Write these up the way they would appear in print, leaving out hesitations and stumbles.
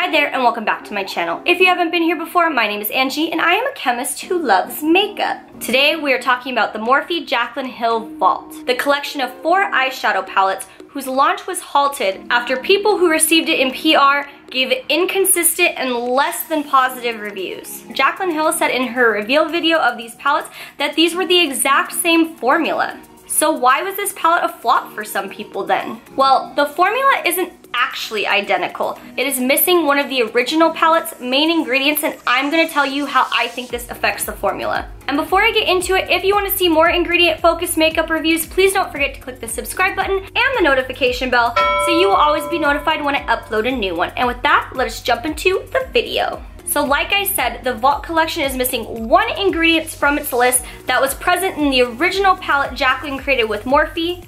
Hi there and welcome back to my channel. If you haven't been here before, my name is Angie and I am a chemist who loves makeup. Today we are talking about the Morphe Jaclyn Hill Vault, the collection of 4 eyeshadow palettes whose launch was halted after people who received it in PR gave it inconsistent and less than positive reviews. Jaclyn Hill said in her reveal video of these palettes that these were the exact same formula. So why was this palette a flop for some people then? Well, the formula isn't actually identical. It is missing one of the original palette's main ingredients, and I'm gonna tell you how I think this affects the formula. And before I get into it, if you wanna see more ingredient-focused makeup reviews, please don't forget to click the subscribe button and the notification bell so you will always be notified when I upload a new one. And with that, let us jump into the video. So like I said, the Vault collection is missing one ingredient from its list that was present in the original palette Jaclyn created with Morphe,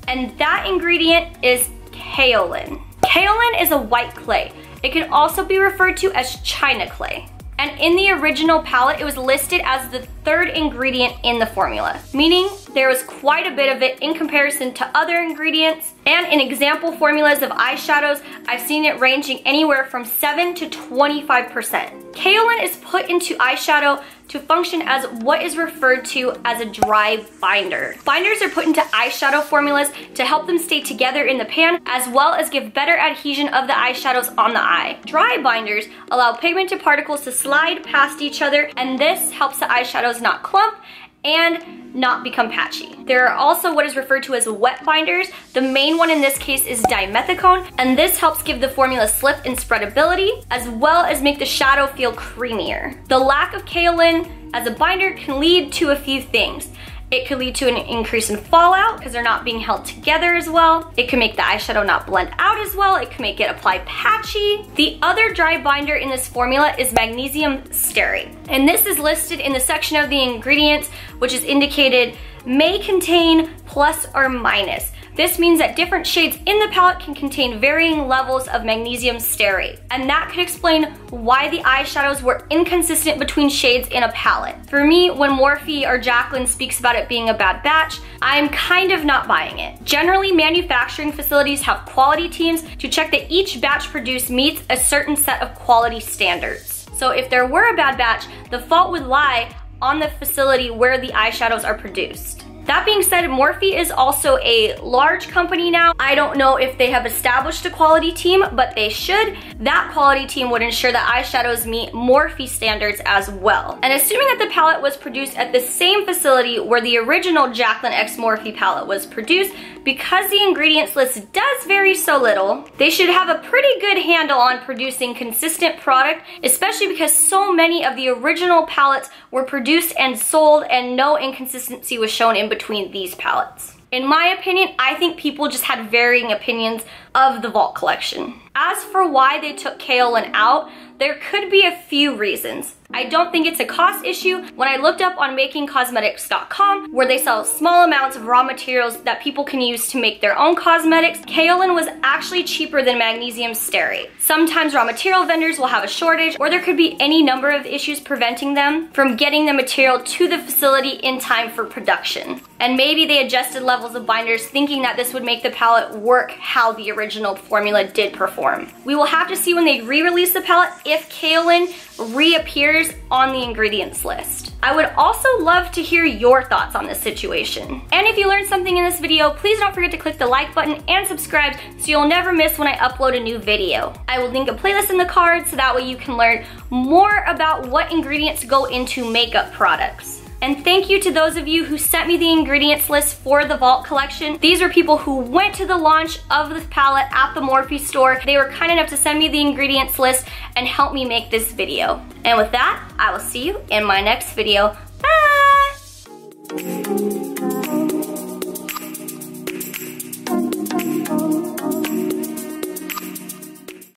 and that ingredient is kaolin. Kaolin is a white clay. It can also be referred to as China clay. And in the original palette, it was listed as the 3rd ingredient in the formula, meaning there was quite a bit of it in comparison to other ingredients. And in example formulas of eyeshadows, I've seen it ranging anywhere from 7 to 25%. Kaolin is put into eyeshadow to function as what is referred to as a dry binder. Binders are put into eyeshadow formulas to help them stay together in the pan, as well as give better adhesion of the eyeshadows on the eye. Dry binders allow pigmented particles to slide past each other, and this helps the eyeshadows not clump and not become patchy. There are also what is referred to as wet binders. The main one in this case is Dimethicone, and this helps give the formula slip and spreadability, as well as make the shadow feel creamier. The lack of kaolin as a binder can lead to a few things. It could lead to an increase in fallout because they're not being held together as well. It can make the eyeshadow not blend out as well. It can make it apply patchy. The other dry binder in this formula is Magnesium Stearate. And this is listed in the section of the ingredients, which is indicated may contain plus or minus. This means that different shades in the palette can contain varying levels of magnesium stearate. And that could explain why the eyeshadows were inconsistent between shades in a palette. For me, when Morphe or Jaclyn speaks about it being a bad batch, I'm kind of not buying it. Generally, manufacturing facilities have quality teams to check that each batch produced meets a certain set of quality standards. So if there were a bad batch, the fault would lie on the facility where the eyeshadows are produced. That being said, Morphe is also a large company now. I don't know if they have established a quality team, but they should. That quality team would ensure that eyeshadows meet Morphe standards as well. And assuming that the palette was produced at the same facility where the original Jaclyn x Morphe palette was produced, because the ingredients list does vary so little, they should have a pretty good handle on producing consistent product, especially because so many of the original palettes were produced and sold and no inconsistency was shown in between these palettes. In my opinion, I think people just had varying opinions of the Vault collection. As for why they took kaolin out, there could be a few reasons. I don't think it's a cost issue. When I looked up on makingcosmetics.com, where they sell small amounts of raw materials that people can use to make their own cosmetics, kaolin was actually cheaper than magnesium stearate. Sometimes raw material vendors will have a shortage, or there could be any number of issues preventing them from getting the material to the facility in time for production. And maybe they adjusted levels of binders thinking that this would make the palette work how the original formula did perform. We will have to see when they re-release the palette if kaolin reappears on the ingredients list. I would also love to hear your thoughts on this situation. And if you learned something in this video, please don't forget to click the like button and subscribe so you'll never miss when I upload a new video. I will link a playlist in the card so that way you can learn more about what ingredients go into makeup products. And thank you to those of you who sent me the ingredients list for the Vault collection. These are people who went to the launch of the palette at the Morphe store. They were kind enough to send me the ingredients list and help me make this video. And with that, I will see you in my next video.